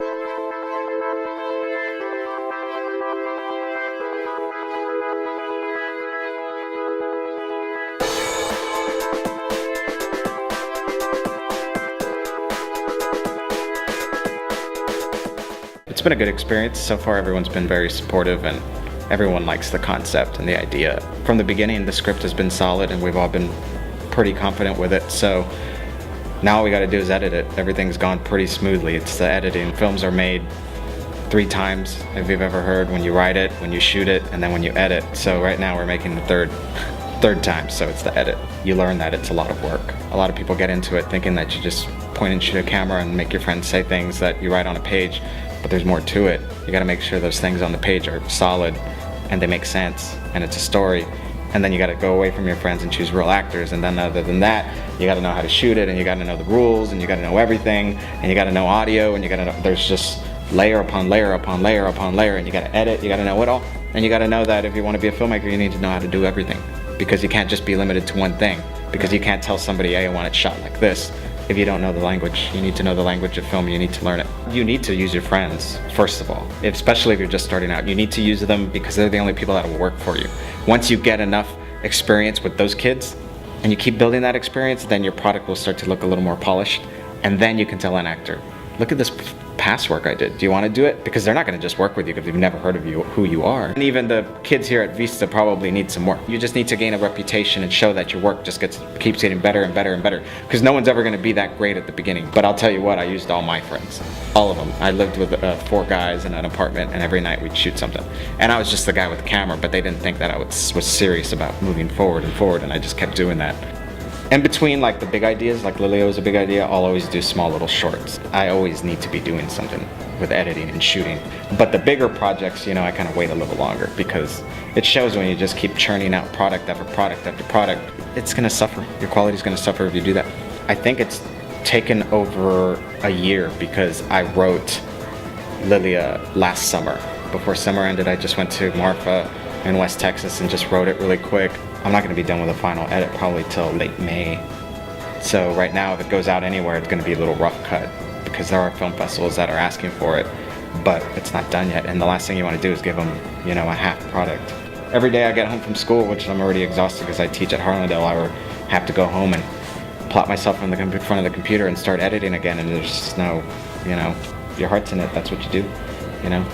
It's been a good experience. So far everyone's been very supportive and everyone likes the concept and the idea. From the beginning the script has been solid and we've all been pretty confident with it, so now all we got to do is edit it. Everything's gone pretty smoothly. It's the editing. Films are made 3 times, if you've ever heard, when you write it, when you shoot it, and then when you edit. So right now we're making the third time, so it's the edit. You learn that it's a lot of work. A lot of people get into it thinking that you just point and shoot a camera and make your friends say things that you write on a page, but there's more to it. You got to make sure those things on the page are solid and they make sense and it's a story. And then you got to go away from your friends and choose real actors, and then other than that you got to know how to shoot it, and you got to know the rules, and you got to know everything, and you got to know audio, and you got to know, there's just layer upon layer upon layer upon layer, and you got to edit, you got to know it all, and you got to know that if you want to be a filmmaker you need to know how to do everything, because you can't just be limited to one thing, because you can't tell somebody, hey, I want it shot like this. If you don't know the language, you need to know the language of film, you need to learn it. You need to use your friends, first of all, especially if you're just starting out. You need to use them because they're the only people that will work for you. Once you get enough experience with those kids and you keep building that experience, then your product will start to look a little more polished, and then you can tell an actor, look at this past work I did, do you want to do it? Because they're not going to just work with you because they've never heard of you, who you are. And even the kids here at Vista probably need some work. You just need to gain a reputation and show that your work just keeps getting better and better and better, because no one's ever going to be that great at the beginning. But I'll tell you what, I used all my friends, all of them. I lived with 4 guys in an apartment, and every night we'd shoot something, and I was just the guy with the camera, but they didn't think that I was serious about moving forward and forward, and I just kept doing that. In between, like the big ideas, like Lilio is a big idea, I'll always do small little shorts. I always need to be doing something with editing and shooting. But the bigger projects, you know, I kind of wait a little longer, because it shows when you just keep churning out product after product after product, it's gonna suffer. Your quality's gonna suffer if you do that. I think it's taken over a year, because I wrote Lilia last summer. Before summer ended, I just went to Marfa in West Texas and just wrote it really quick. I'm not going to be done with the final edit probably till late May. So right now, if it goes out anywhere, it's going to be a little rough cut, because there are film festivals that are asking for it, but it's not done yet. And the last thing you want to do is give them, you know, a half product. Every day I get home from school, which I'm already exhausted because I teach at Harlandale, I would have to go home and plop myself in front of the computer and start editing again, and there's just no, you know, your heart's in it, that's what you do, you know.